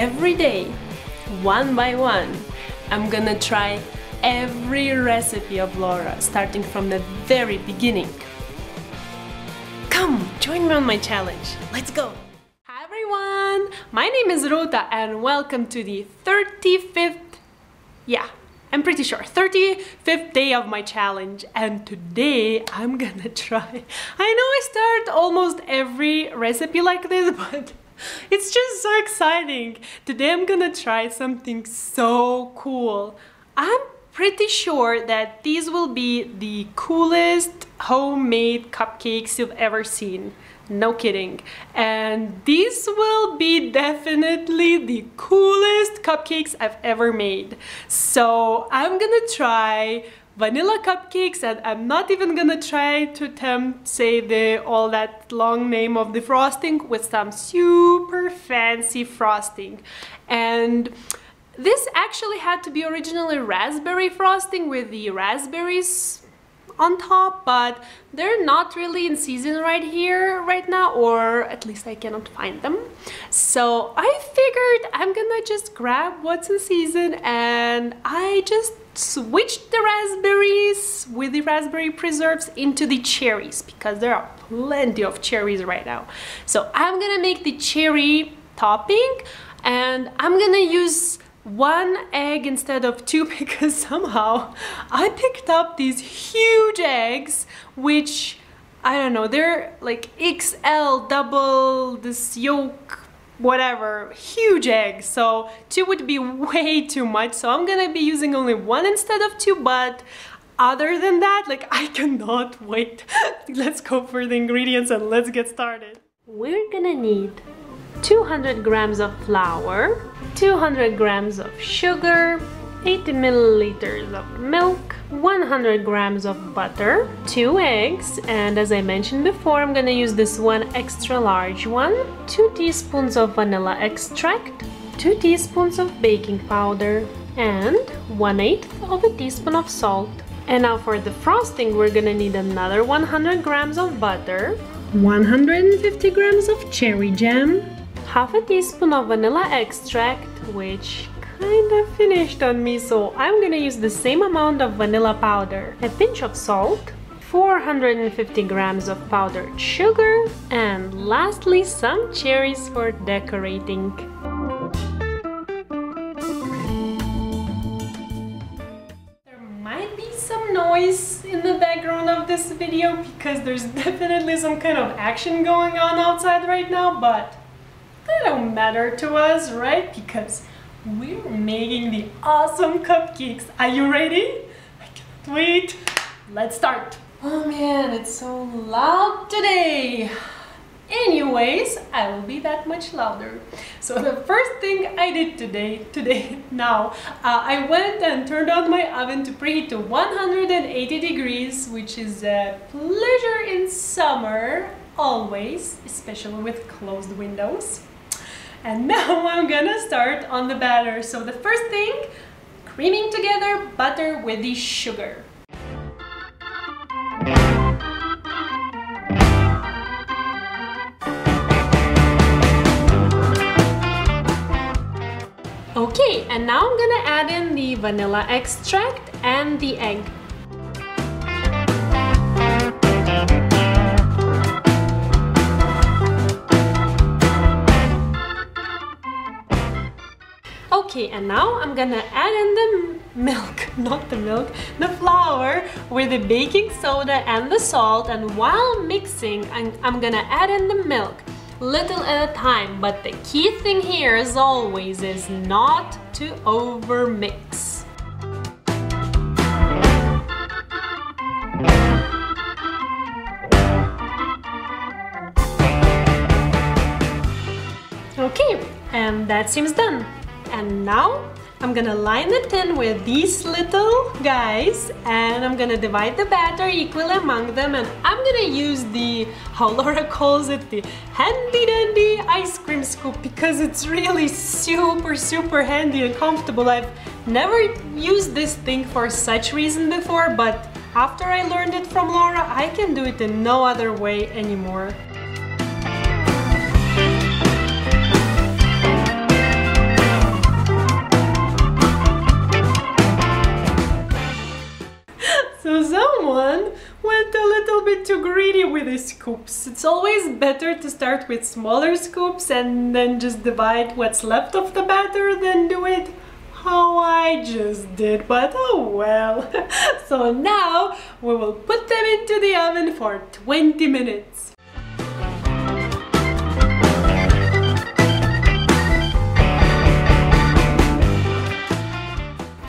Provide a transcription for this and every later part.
every day, one by one, I'm gonna try every recipe of Laura, starting from the very beginning. Come, join me on my challenge. Let's go! Hi everyone! My name is Ruta and welcome to the 35th, I'm pretty sure, 35th day of my challenge. And today I'm gonna try, I know I start almost every recipe like this, but it's just so exciting. Today I'm gonna try something so cool. I'm pretty sure that these will be the coolest homemade cupcakes you've ever seen. No kidding. And these will be definitely the coolest cupcakes I've ever made. So I'm gonna try vanilla cupcakes, and I'm not even gonna try to attempt say all that long name of the frosting with some super fancy frosting. And this actually had to be originally raspberry frosting with the raspberries on top, but they're not really in season right now, or at least I cannot find them. So I figured I'm gonna just grab what's in season, and I just switched the raspberries with the raspberry preserves into the cherries because there are plenty of cherries right now. So I'm gonna make the cherry topping, and I'm gonna use 1 egg instead of 2 because somehow I picked up these huge eggs, which I don't know, they're like XL double this yolk, whatever, huge eggs. So 2 would be way too much, so I'm gonna be using only 1 instead of 2. But other than that, like, I cannot wait. Let's go for the ingredients and let's get started. We're gonna need 200 grams of flour, 200 grams of sugar, 80 milliliters of milk, 100 grams of butter, 2 eggs, and as I mentioned before, I'm gonna use this one extra large one, 2 teaspoons of vanilla extract, 2 teaspoons of baking powder, and 1/8 of a teaspoon of salt. And now for the frosting, we're gonna need another 100 grams of butter, 150 grams of cherry jam, half a teaspoon of vanilla extract, which kind of finished on me, so I'm gonna use the same amount of vanilla powder, a pinch of salt, 450 grams of powdered sugar, and lastly some cherries for decorating. There might be some noise in the background of this video because there's definitely some kind of action going on outside right now, but that don't matter to us, right? Because we're making the awesome cupcakes. Are you ready? I can't wait. Let's start. Oh man, it's so loud today. Anyways, I will be that much louder. So the first thing I did I went and turned on my oven to preheat to 180 degrees, which is a pleasure in summer, always, especially with closed windows. And now I'm gonna start on the batter. So the first thing, creaming together butter with the sugar. Okay, and now I'm gonna add in the vanilla extract and the egg. Okay, and now I'm gonna add in the the flour with the baking soda and the salt, and while mixing, I'm gonna add in the milk, little at a time, but the key thing here, as always, is not to over mix. Okay, and that seems done. And now I'm gonna line the tin with these little guys, and I'm gonna divide the batter equally among them, and I'm gonna use the, how Laura calls it, the handy dandy ice cream scoop, because it's really super handy and comfortable. I've never used this thing for such reason before, but after I learned it from Laura, I can do it in no other way anymore. with the scoops. It's always better to start with smaller scoops and then just divide what's left of the batter than do it how I just did, but oh well. So now we will put them into the oven for 20 minutes.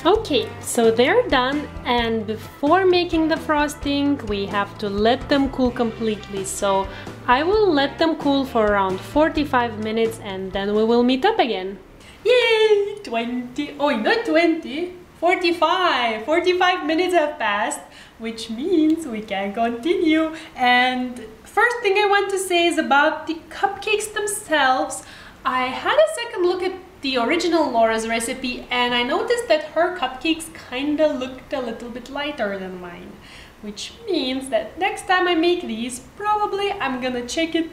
Okay, so they're done, and before making the frosting we have to let them cool completely. So I will let them cool for around 45 minutes and then we will meet up again. Yay! 20, oh not 20, 45 minutes have passed, which means we can continue. And first thing I want to say is about the cupcakes themselves. I had a second look at the original Laura's recipe and I noticed that her cupcakes kinda looked a little bit lighter than mine, which means that next time I make these, probably I'm gonna check it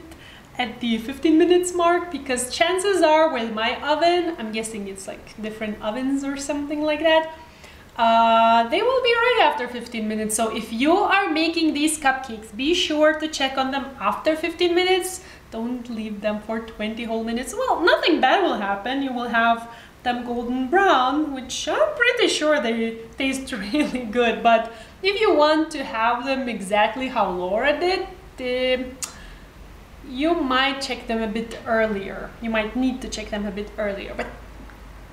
at the 15 minutes mark, because chances are with my oven, I'm guessing it's like different ovens or something like that, they will be right after 15 minutes. So if you are making these cupcakes, be sure to check on them after 15 minutes. Don't leave them for 20 whole minutes. Well, nothing bad will happen. You will have them golden brown, which I'm pretty sure they taste really good. But if you want to have them exactly how Laura did, you might check them a bit earlier. You might need to check them a bit earlier, but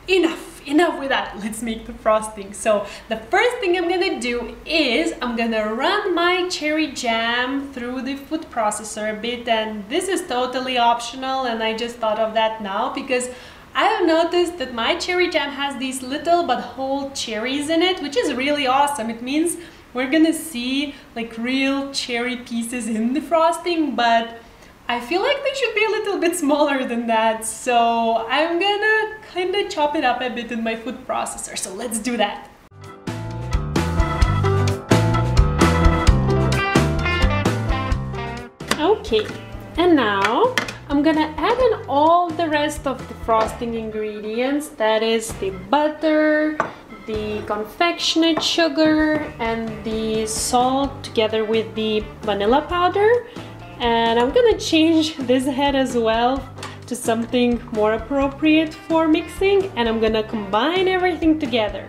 enough with that. Let's make the frosting. So the first thing I'm gonna do is I'm gonna run my cherry jam through the food processor a bit, and this is totally optional, and I just thought of that now because I have noticed that my cherry jam has these little but whole cherries in it, which is really awesome. It means we're gonna see like real cherry pieces in the frosting, but I feel like they should be a little bit smaller than that, so I'm gonna kind of chop it up a bit in my food processor, so let's do that. Okay, and now I'm gonna add in all the rest of the frosting ingredients, that is the butter, the confectionate sugar, and the salt together with the vanilla powder. And I'm gonna change this head as well to something more appropriate for mixing, and I'm gonna combine everything together.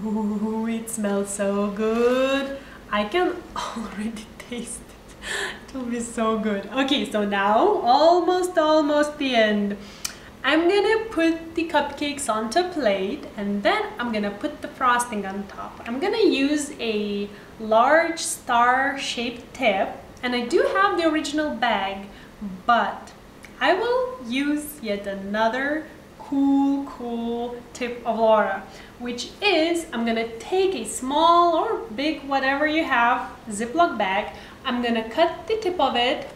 Ooh, it smells so good. I can already taste it. It will be so good. Okay, so now almost the end. I'm gonna put the cupcakes onto a plate and then I'm gonna put the frosting on top. I'm gonna use a large star-shaped tip, and I do have the original bag, but I will use yet another cool tip of Laura, which is I'm gonna take a small or big, whatever you have, Ziploc bag. I'm gonna cut the tip of it,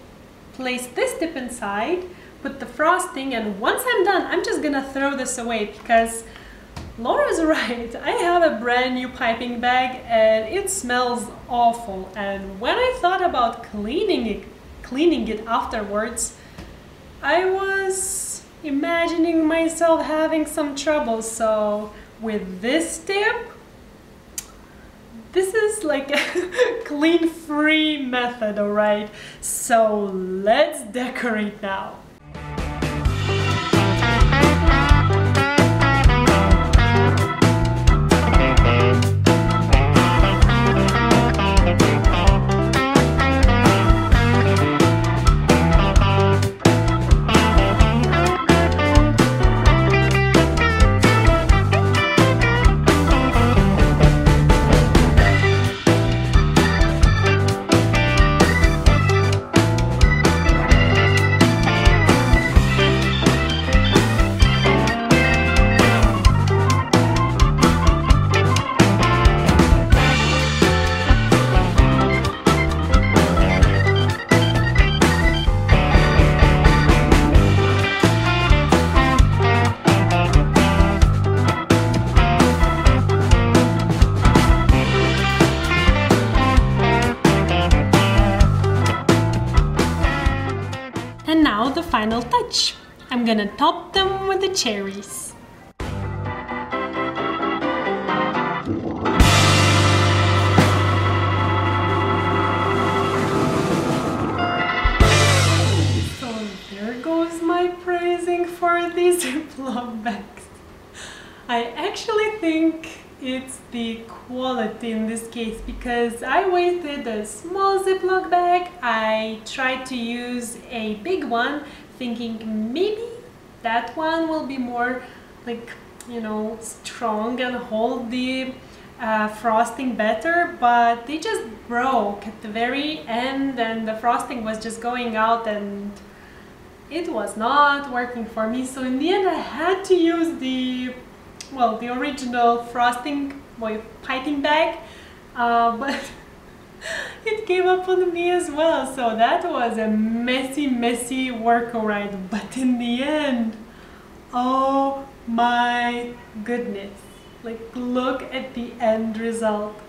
place this tip inside, put the frosting, and once I'm done, I'm just gonna throw this away because Laura's right. I have a brand new piping bag and it smells awful. And when I thought about cleaning it afterwards, I was imagining myself having some trouble. So with this tip, this is like a clean-free method, alright? So let's decorate now. Final touch. I'm gonna top them with the cherries. So there goes my praising for these Ziploc bags. I actually think it's the quality in this case, because I wasted a small Ziploc bag. I tried to use a big one thinking maybe that one will be more like, you know, strong and hold the frosting better, but they just broke at the very end and the frosting was just going out and it was not working for me. So in the end I had to use the original frosting piping bag, but it gave up on me as well. So that was a messy workaround, but in the end, oh my goodness, like look at the end result.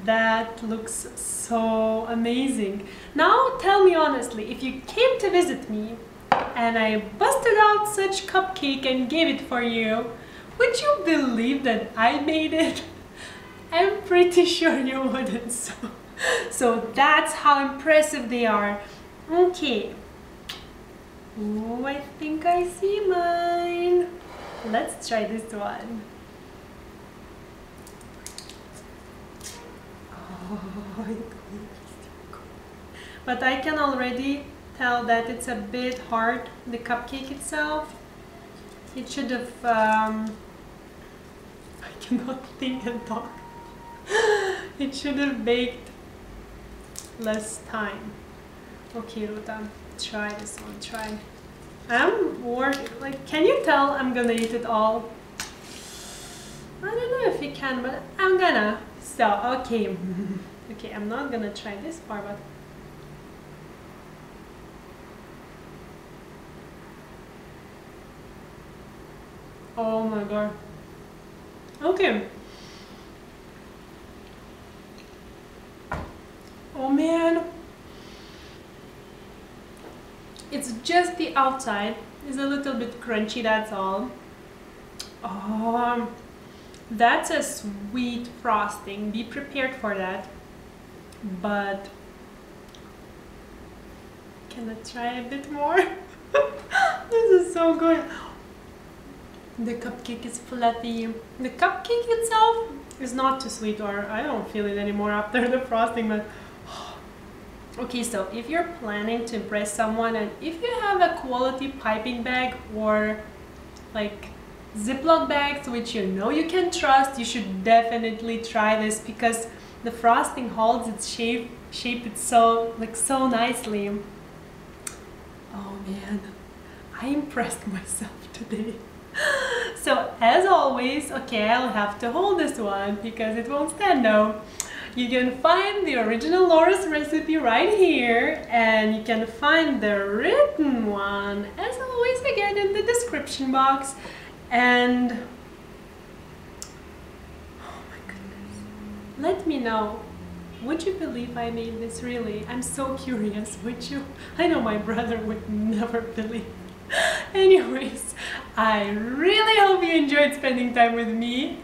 That looks so amazing. Now tell me honestly, if you came to visit me and I busted out such cupcake and gave it for you, would you believe that I made it? I'm pretty sure you wouldn't. So that's how impressive they are. Okay. Oh, I think I see mine. Let's try this one. Oh, but I can already tell that it's a bit hard, the cupcake itself. It should have, I cannot think and talk. It should have baked less time. Okay, Ruta, try this one, try. I'm working, like, can you tell I'm gonna eat it all? I don't know if you can, but I'm gonna. So, okay. Okay, I'm not gonna try this part, but oh my god. Okay. Oh man. It's just the outside is a little bit crunchy, that's all. Oh, that's a sweet frosting. Be prepared for that. But can I try a bit more? This is so good. The cupcake is fluffy. The cupcake itself is not too sweet, or I don't feel it anymore after the frosting, but okay, so if you're planning to impress someone and if you have a quality piping bag or like Ziploc bags which you know you can trust, you should definitely try this because the frosting holds its shape it's so nicely. Oh man, I impressed myself today. So as always, okay, I'll have to hold this one because it won't stand now. You can find the original Laura's recipe right here, and you can find the written one as always again in the description box. And oh my goodness, let me know, would you believe I made this? Really, I'm so curious. Would you? I know my brother would never believe. Anyways, I really hope you enjoyed spending time with me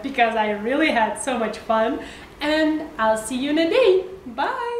because I really had so much fun, and I'll see you in a day. Bye!